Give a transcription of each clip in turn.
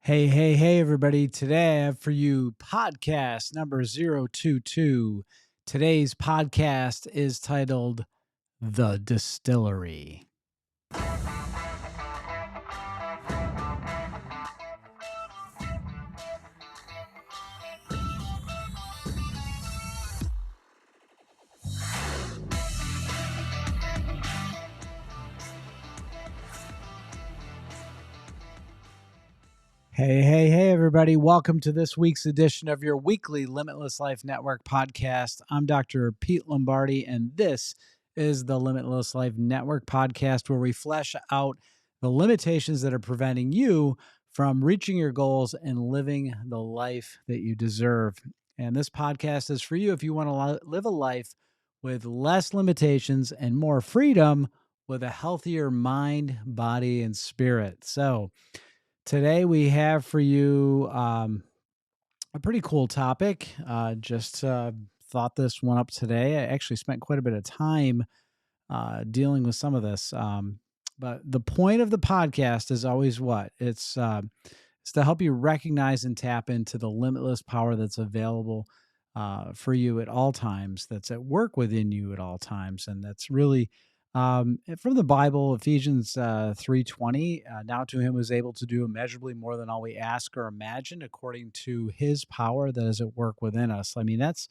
Hey, hey, hey, everybody. Today I have for you podcast number 022. Today's podcast is titled The Distillery. Hey, hey, hey, everybody. Welcome to this week's edition of your weekly Limitless Life Network podcast. I'm Dr. Pete Lombardi, and this is the Limitless Life Network podcast where we flesh out the limitations that are preventing you from reaching your goals and living the life that you deserve. And this podcast is for you if you want to live a life with less limitations and more freedom with a healthier mind, body, and spirit. So, today we have for you a pretty cool topic. Just thought this one up today. I actually spent quite a bit of time dealing with some of this. But the point of the podcast is always what? It's to help you recognize and tap into the limitless power that's available for you at all times, that's at work within you at all times, and that's really from the Bible, Ephesians 3:20. Now to him was able to do immeasurably more than all we ask or imagine, according to his power that is at work within us. I mean, that's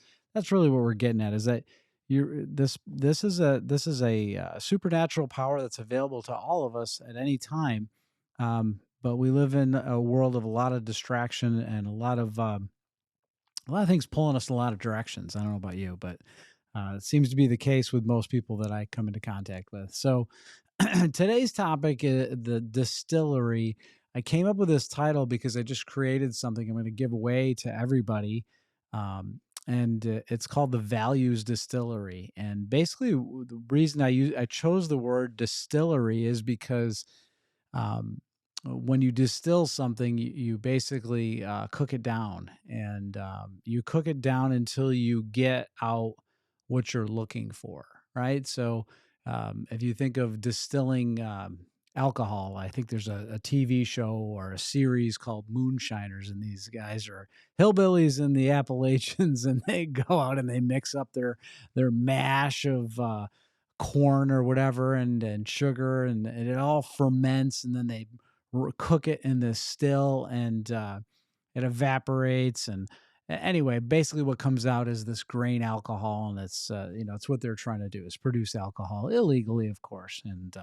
really what we're getting at. Is that you this is a supernatural power that's available to all of us at any time. But we live in a world of a lot of distraction and a lot of things pulling us in a lot of directions. I don't know about you, but it seems to be the case with most people that I come into contact with. So today's topic is the distillery. I came up with this title because I just created something I'm going to give away to everybody. And it's called the Values Distillery. And basically, the reason I chose the word distillery is because um, when you distill something, you basically cook it down, and you cook it down until you get out what you're looking for, right? So if you think of distilling alcohol, I think there's a TV show or a series called Moonshiners, and these guys are hillbillies in the Appalachians, and they go out and they mix up their mash of corn or whatever and sugar, and it all ferments, and then they cook it in this still, and it evaporates. And anyway, basically what comes out is this grain alcohol, and it's what they're trying to do is produce alcohol illegally, of course. And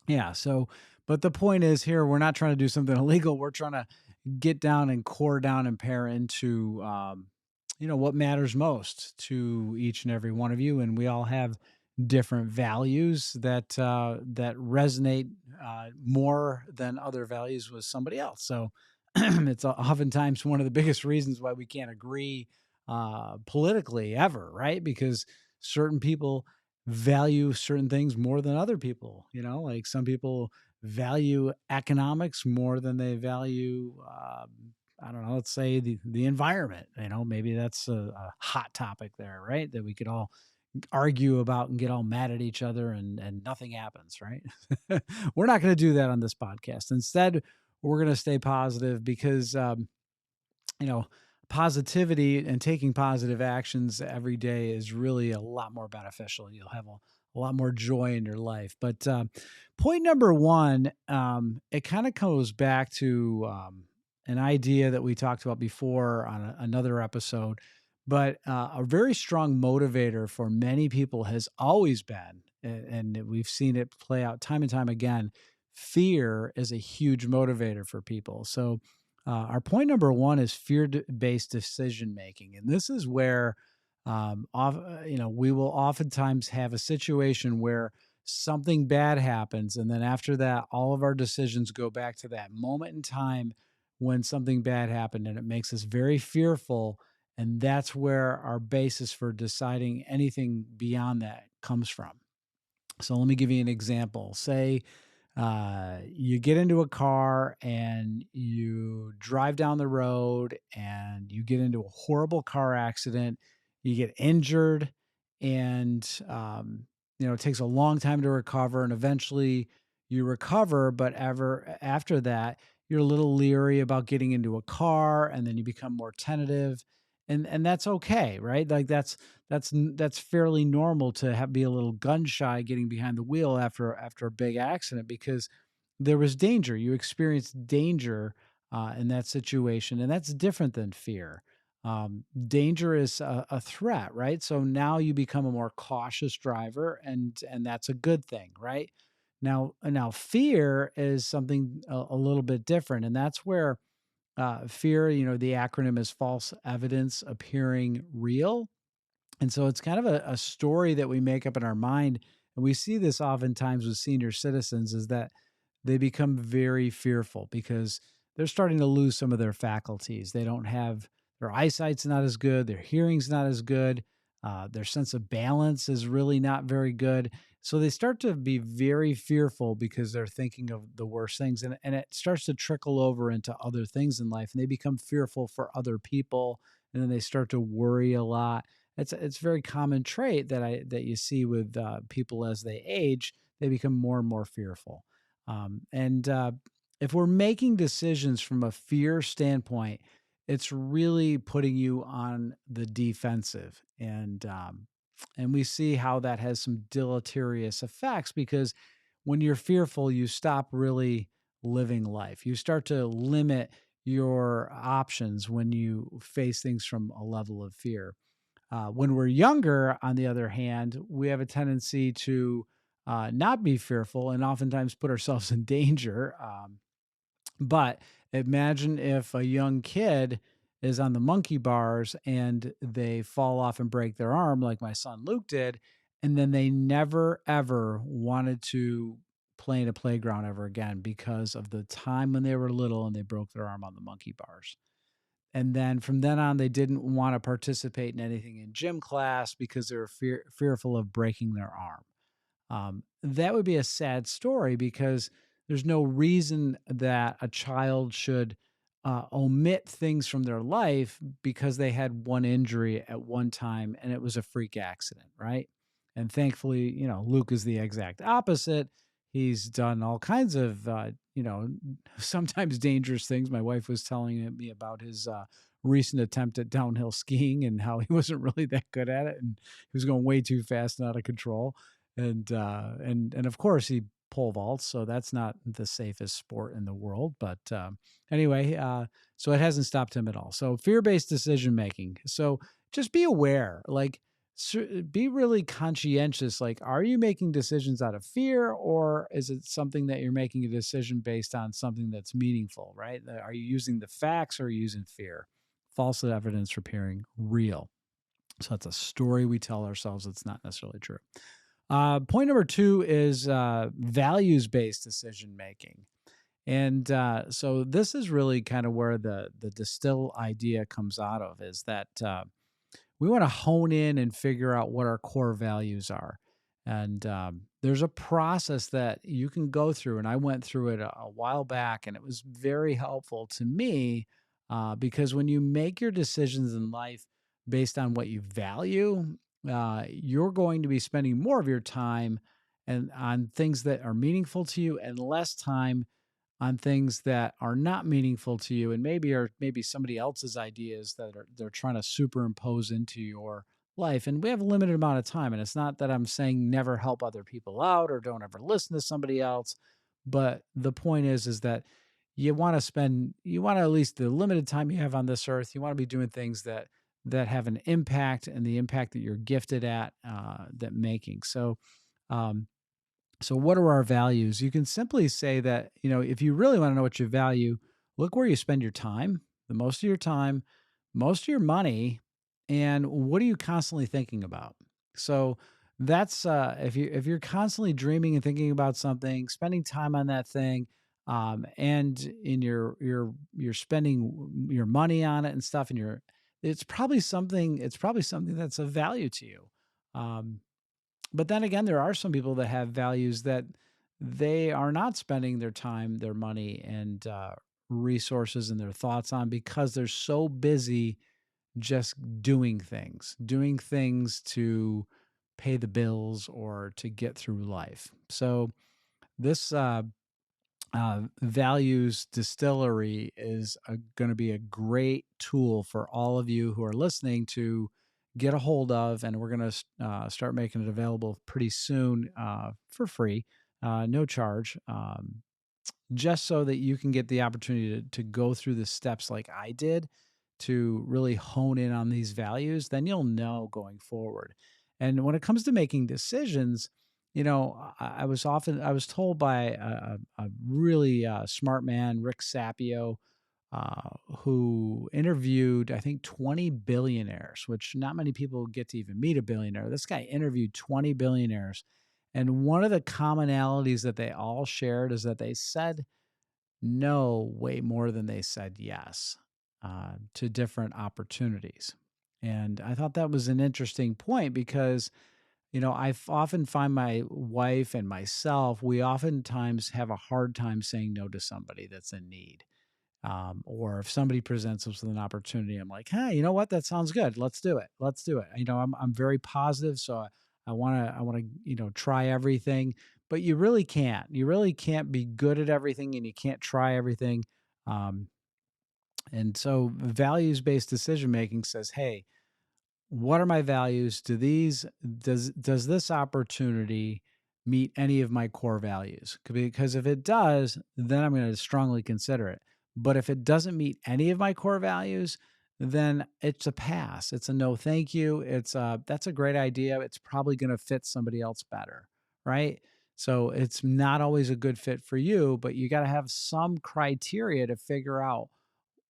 yeah, so but the point is, here we're not trying to do something illegal. We're trying to get down and core down and pair into what matters most to each and every one of you, and we all have different values that resonate more than other values with somebody else. So it's oftentimes one of the biggest reasons why we can't agree politically ever, right? Because certain people value certain things more than other people. Like some people value economics more than they value I don't know, let's say the environment. Maybe that's a hot topic there, right? That we could all argue about and get all mad at each other, and nothing happens, right? We're not going to do that on this podcast. Instead, we're going to stay positive because you know, positivity and taking positive actions every day is really a lot more beneficial. You'll have a lot more joy in your life. But point number one, it kind of goes back to an idea that we talked about before on another episode. But a very strong motivator for many people has always been, and we've seen it play out time and time again. Fear is a huge motivator for people. So, our point number one is fear-based decision making, and this is where, we will oftentimes have a situation where something bad happens, and then after that, all of our decisions go back to that moment in time when something bad happened, and it makes us very fearful, and that's where our basis for deciding anything beyond that comes from. So let me give you an example. Say you get into a car and you drive down the road and you get into a horrible car accident. You get injured, and it takes a long time to recover. And eventually you recover, but ever after that, you're a little leery about getting into a car, and then you become more tentative, and that's okay, right? Like that's fairly normal to be a little gun shy getting behind the wheel after a big accident, because there was danger. You experienced danger in that situation, and that's different than fear. Danger is a threat, right? So now you become a more cautious driver, and that's a good thing, right? Now fear is something a little bit different, and that's where fear, the acronym is false evidence appearing real. And so it's kind of a story that we make up in our mind. And we see this oftentimes with senior citizens, is that they become very fearful because they're starting to lose some of their faculties. They don't have their eyesight's not as good, their hearing's not as good, their sense of balance is really not very good. So they start to be very fearful because they're thinking of the worst things. And it starts to trickle over into other things in life. And they become fearful for other people. And then they start to worry a lot. It's a very common trait that you see with people as they age. They become more and more fearful. And if we're making decisions from a fear standpoint, it's really putting you on the defensive, and we see how that has some deleterious effects, because when you're fearful, you stop really living life. You start to limit your options when you face things from a level of fear. When we're younger, on the other hand, we have a tendency to not be fearful and oftentimes put ourselves in danger. But imagine if a young kid is on the monkey bars and they fall off and break their arm, like my son Luke did, and then they never, ever wanted to play in a playground ever again because of the time when they were little and they broke their arm on the monkey bars. And then from then on, they didn't want to participate in anything in gym class because they were fearful of breaking their arm. That would be a sad story, because there's no reason that a child should omit things from their life because they had one injury at one time and it was a freak accident, right? And thankfully, Luke is the exact opposite. He's done all kinds of, sometimes dangerous things. My wife was telling me about his recent attempt at downhill skiing and how he wasn't really that good at it, and he was going way too fast and out of control, and of course he pole vaults, so that's not the safest sport in the world. But anyway, so it hasn't stopped him at all. So fear-based decision making. So just be aware, like be really conscientious. Like, are you making decisions out of fear, or is it something that you're making a decision based on something that's meaningful? Right? Are you using the facts, or are you using fear? False evidence appearing real. So that's a story we tell ourselves. It's not necessarily true. Point number two is values based decision making. And so this is really kind of where the distill idea comes out of, is that we want to hone in and figure out what our core values are. And there's a process that you can go through. And I went through it a while back, and it was very helpful to me, because when you make your decisions in life based on what you value, you're going to be spending more of your time and on things that are meaningful to you, and less time on things that are not meaningful to you, and maybe somebody else's ideas that they're trying to superimpose into your life. And we have a limited amount of time, and it's not that I'm saying never help other people out or don't ever listen to somebody else, but the point is that you want to, at least the limited time you have on this earth, you want to be doing things that have an impact, and the impact that you're gifted at, that making. Um, so, what are our values? You can simply say that, if you really want to know what you value, look where you spend your time, the most of your time, most of your money, and what are you constantly thinking about? So, that's if you're constantly dreaming and thinking about something, spending time on that thing, and in you're spending your money on it and stuff, and it's probably something that's of value to you. Um, but then again, there are some people that have values that they are not spending their time, their money, and resources and their thoughts on, because they're so busy just doing things to pay the bills or to get through life. So this Values Distillery is going to be a great tool for all of you who are listening to get a hold of, and we're going to start making it available pretty soon for free, no charge, just so that you can get the opportunity to go through the steps like I did to really hone in on these values. Then you'll know going forward. And when it comes to making decisions, I was told by a really smart man, Rick Sapio, who interviewed, I think, 20 billionaires, which not many people get to even meet a billionaire. This guy interviewed 20 billionaires. And one of the commonalities that they all shared is that they said no way more than they said yes to different opportunities. And I thought that was an interesting point because often find my wife and myself, we oftentimes have a hard time saying no to somebody that's in need. Or if somebody presents us with an opportunity, I'm like, hey, you know what? That sounds good. Let's do it. Let's do it. I'm very positive, so I want to try everything. But you really can't. You really can't be good at everything, and you can't try everything. Um, and so values based decision making says, hey, what are my values? Does this opportunity meet any of my core values? Because if it does, then I'm going to strongly consider it. But if it doesn't meet any of my core values, then it's a pass. It's a no thank you. That's a great idea. It's probably going to fit somebody else better, right? So it's not always a good fit for you, but you got to have some criteria to figure out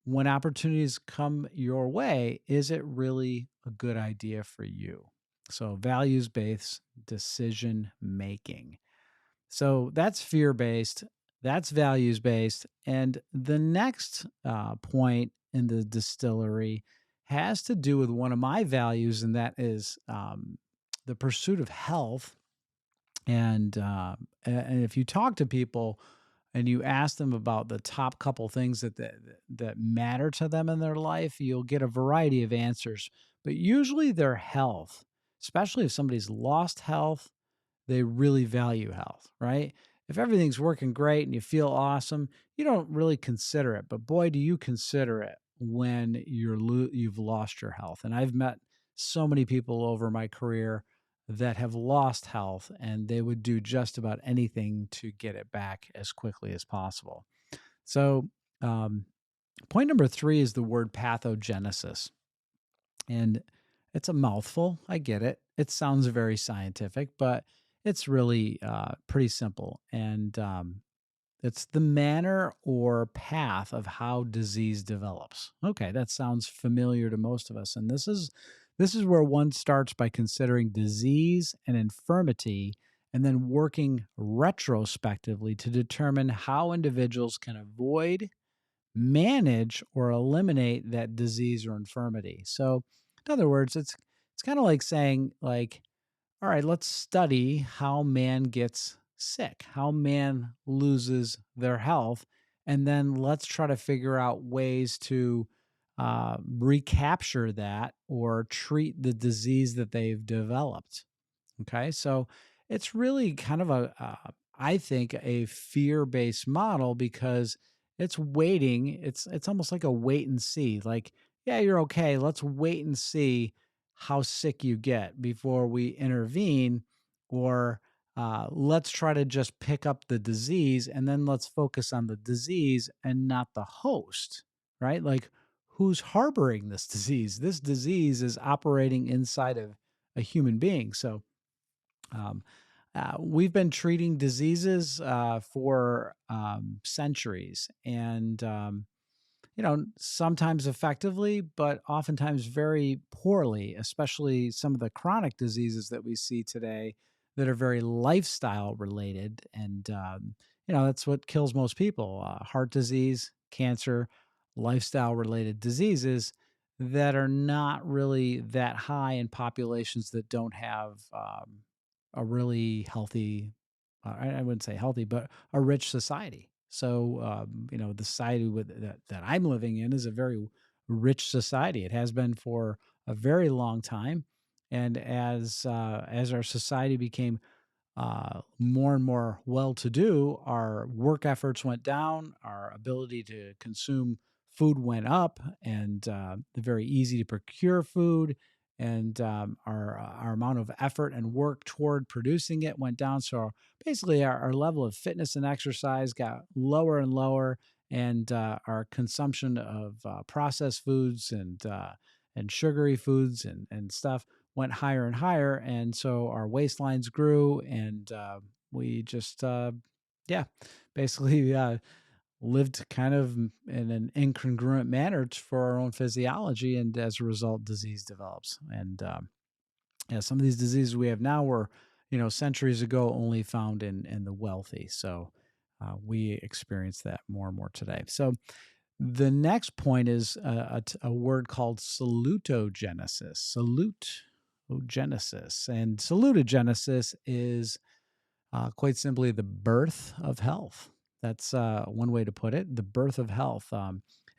when opportunities come your way, is it really a good idea for you? So, values based decision making. So, that's fear based, that's values based. And the next point in the distillery has to do with one of my values, and that is the pursuit of health. And if you talk to people and you ask them about the top couple things that matter to them in their life, you'll get a variety of answers. But usually their health, especially if somebody's lost health, they really value health, right? If everything's working great and you feel awesome, you don't really consider it. But boy, do you consider it when you've lost your health. And I've met so many people over my career that have lost health, and they would do just about anything to get it back as quickly as possible. So, um, point number three is the word pathogenesis. And it's a mouthful. I get it. It sounds very scientific, but it's really pretty simple. And it's the manner or path of how disease develops. Okay, that sounds familiar to most of us. And this is where one starts by considering disease and infirmity and then working retrospectively to determine how individuals can avoid, manage, or eliminate that disease or infirmity. So, in other words, it's kind of like saying, like, all right, let's study how man gets sick, how man loses their health, and then let's try to figure out ways to recapture that or treat the disease that they've developed. Okay, so it's really kind of I think, a fear-based model because it's waiting. It's almost like a wait and see. Like, yeah, you're okay. Let's wait and see how sick you get before we intervene, or let's try to just pick up the disease and then let's focus on the disease and not the host, right? Like, who's harboring this disease? This disease is operating inside of a human being. So um, we've been treating diseases for centuries, and sometimes effectively, but oftentimes very poorly, especially some of the chronic diseases that we see today that are very lifestyle related. And, that's what kills most people: heart disease, cancer, lifestyle related diseases that are not really that high in populations that don't have a really healthy, I wouldn't say healthy, but a rich society. So, the society that I'm living in is a very rich society. It has been for a very long time, and as our society became more and more well to do, our work efforts went down, our ability to consume food went up, and the very easy to procure food. And our amount of effort and work toward producing it went down. So basically, our level of fitness and exercise got lower and lower, and our consumption of processed foods and sugary foods and stuff went higher and higher, and so our waistlines grew, and we just, yeah, basically lived kind of in an incongruent manner for our own physiology, and as a result, disease develops. And yeah, some of these diseases we have now were, centuries ago only found in the wealthy. So we experience that more and more today. So the next point is a word called salutogenesis. Salutogenesis. And salutogenesis is quite simply the birth of health. That's one way to put it, the birth of health.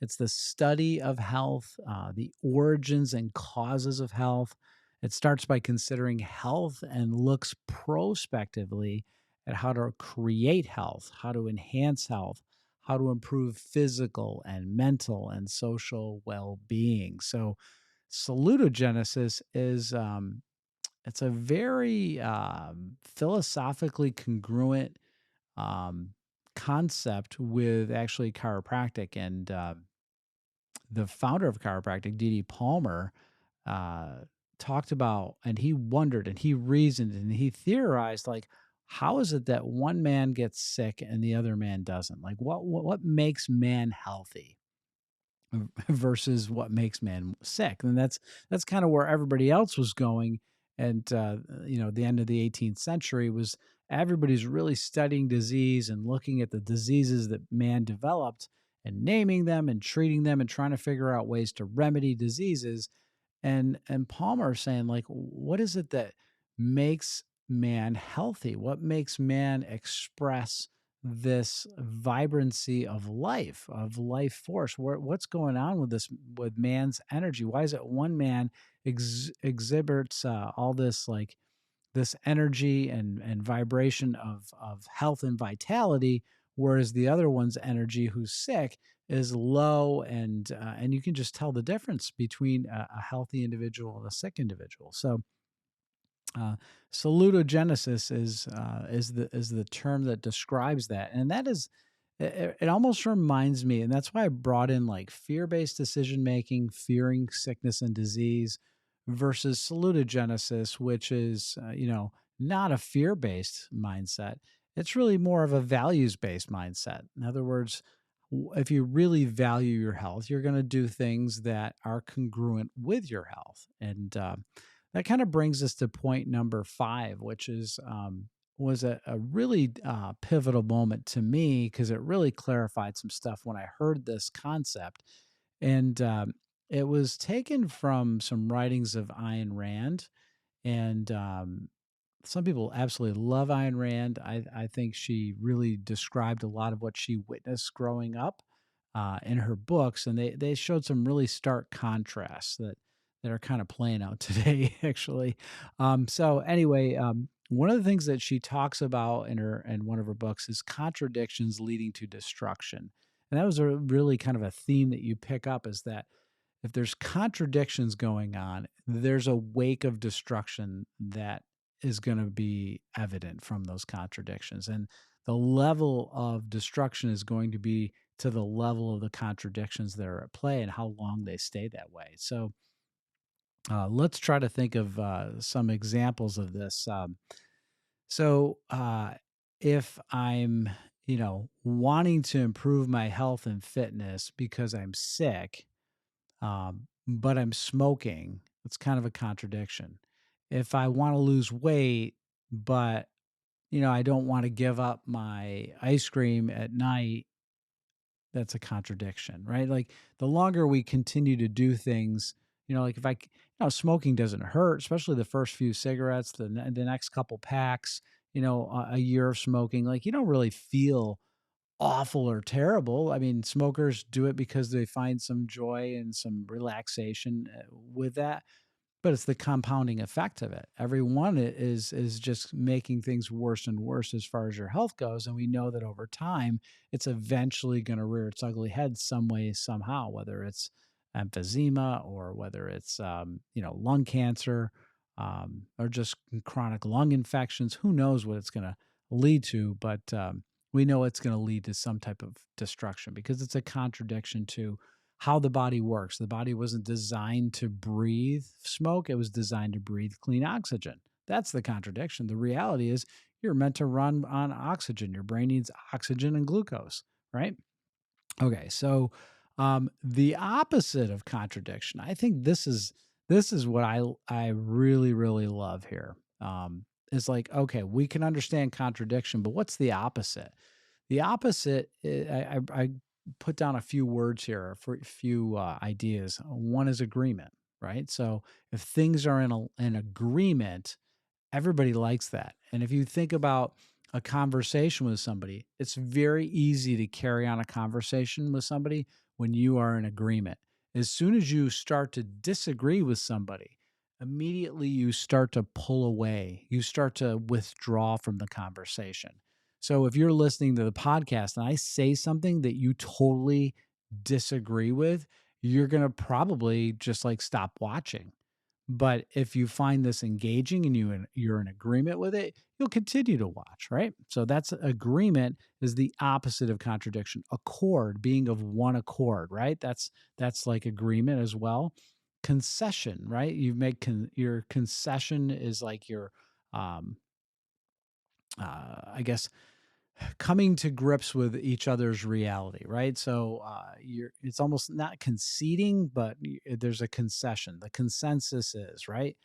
It's the study of health, the origins and causes of health. It starts by considering health and looks prospectively at how to create health, how to enhance health, how to improve physical and mental and social well-being. So, salutogenesis is it's a very philosophically congruent um, concept with actually chiropractic. And the founder of chiropractic, D.D. Palmer, uh, talked about, and he wondered and he reasoned and he theorized, like, how is it that one man gets sick and the other man doesn't? Like, what makes man healthy versus what makes man sick? And that's kind of where everybody else was going. And the end of the 18th century was everybody's really studying disease and looking at the diseases that man developed and naming them and treating them and trying to figure out ways to remedy diseases. And Palmer saying, like, what is it that makes man healthy? What makes man express this vibrancy of life force? What's going on with this, with man's energy? Why is it one man exhibits all this, like, this energy and vibration of health and vitality, whereas the other one's energy, who's sick, is low, and you can just tell the difference between a healthy individual and a sick individual. So uh, salutogenesis is the term that describes that, and that is it almost reminds me, and that's why I brought in, like, fear-based decision making, fearing sickness and disease, versus salutogenesis, which is not a fear-based mindset. It's really more of a values-based mindset. In other words, if you really value your health, you're going to do things that are congruent with your health. And that kind of brings us to point number 5, which is was a really pivotal moment to me, because it really clarified some stuff when I heard this concept. And it was taken from some writings of Ayn Rand. And some people absolutely love Ayn Rand. I think she really described a lot of what she witnessed growing up in her books, and they showed some really stark contrasts that are kind of playing out today, actually. So anyway, one of the things that she talks about in one of her books is contradictions leading to destruction, and that was a really kind of a theme that you pick up, is that if there's contradictions going on, there's a wake of destruction that is going to be evident from those contradictions. And the level of destruction is going to be to the level of the contradictions that are at play and how long they stay that way. So let's try to think of some examples of this. So if I'm, wanting to improve my health and fitness because I'm sick, but I'm smoking, it's kind of a contradiction. If I want to lose weight, but I don't want to give up my ice cream at night, that's a contradiction, right? Like, the longer we continue to do things, like, if smoking doesn't hurt, especially the first few cigarettes, the next couple packs, a year of smoking, like, you don't really feel awful or terrible. I mean, smokers do it because they find some joy and some relaxation with that. but it's the compounding effect of it. Every one is just making things worse and worse as far as your health goes, and we know that over time, it's eventually going to rear its ugly head some way, somehow, whether it's emphysema or whether it's lung cancer or just chronic lung infections. Who knows what it's going to lead to? But we know it's going to lead to some type of destruction because it's a contradiction to how the body works. The body wasn't designed to breathe smoke, it was designed to breathe clean oxygen. That's the contradiction. The reality is you're meant to run on oxygen. Your brain needs oxygen and glucose, right? Okay, so the opposite of contradiction, I think this is what I really really love here. Is like, okay, we can understand contradiction, but what's the opposite? The opposite, I put down a few words here for a few ideas. One is agreement, right? So if things are in an agreement, everybody likes that. And if you think about a conversation with somebody, it's very easy to carry on a conversation with somebody when you are in agreement. As soon as you start to disagree with somebody, immediately you start to pull away, you start to withdraw from the conversation. So if you're listening to the podcast and I say something that you totally disagree with, you're going to probably just like stop watching. But if you find this engaging and you're in agreement with it, you'll continue to watch, right? So that's agreement is the opposite of contradiction. Accord, being of one accord, right? That's like agreement as well. Concession, right? You make your concession is like your um I guess coming to grips with each other's reality, right? So you're it's almost not conceding, but there's a concession. The consensus is right.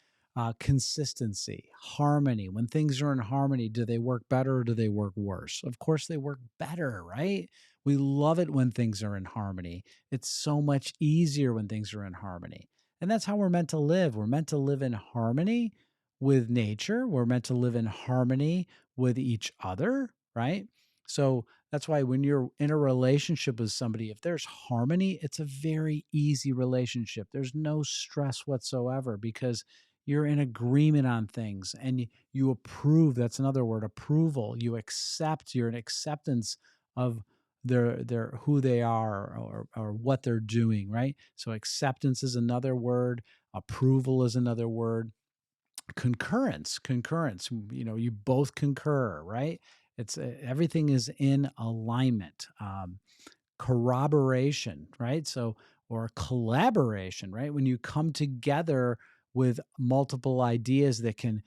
Consistency, harmony. When things are in harmony, do they work better or do they work worse? Of course, they work better, right? We love it when things are in harmony. It's so much easier when things are in harmony. And that's how we're meant to live. We're meant to live in harmony with nature. We're meant to live in harmony with each other, right? So that's why when you're in a relationship with somebody, if there's harmony, it's a very easy relationship. There's no stress whatsoever because you're in agreement on things and you approve. That's another word, approval. You accept, you're in acceptance of their who they are or what they're doing, right? So acceptance is another word, approval is another word, concurrence, you both concur, right? It's everything is in alignment. Corroboration, right? So or collaboration, right? When you come together with multiple ideas that can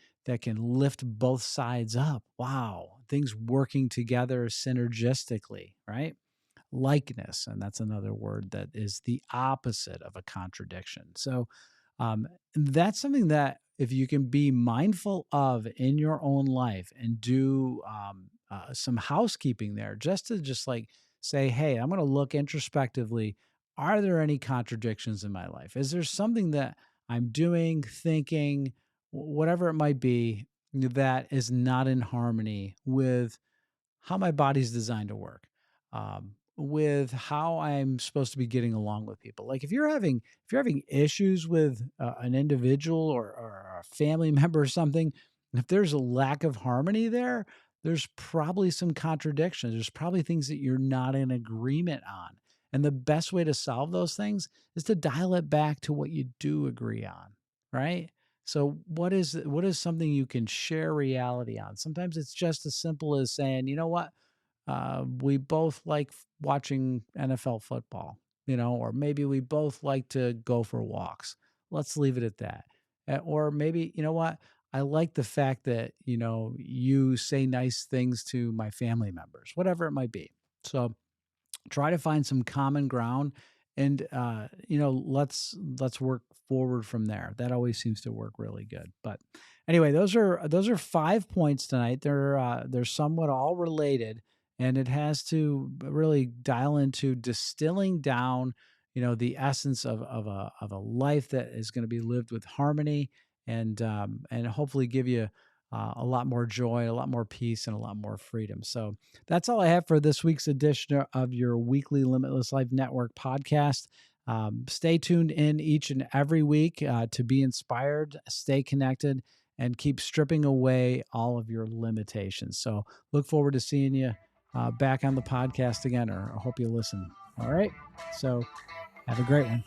lift both sides up, wow, things working together synergistically, right? Likeness, and that's another word that is the opposite of a contradiction. So that's something that if you can be mindful of in your own life and do some housekeeping there, just like say, hey, I'm going to look introspectively. Are there any contradictions in my life? Is there something that I'm doing, thinking, whatever it might be, that is not in harmony with how my body's designed to work, with how I'm supposed to be getting along with people. Like if you're having issues with an individual or a family member or something, if there's a lack of harmony there, there's probably some contradictions. There's probably things that you're not in agreement on. And the best way to solve those things is to dial it back to what you do agree on, right? So what is something you can share reality on? Sometimes it's just as simple as saying, you know what, we both like watching NFL football, or maybe we both like to go for walks. Let's leave it at that. Or maybe, you know what, I like the fact that you say nice things to my family members, whatever it might be. So try to find some common ground and let's work forward from there. That always seems to work really good. But anyway, those are 5 points tonight. They're somewhat all related, and it has to really dial into distilling down the essence of a life that is going to be lived with harmony, and hopefully give you a lot more joy, a lot more peace, and a lot more freedom. So that's all I have for this week's edition of your weekly Limitless Life Network podcast. Stay tuned in each and every week to be inspired, stay connected, and keep stripping away all of your limitations. So look forward to seeing you back on the podcast again, or I hope you listen. All right. So have a great one.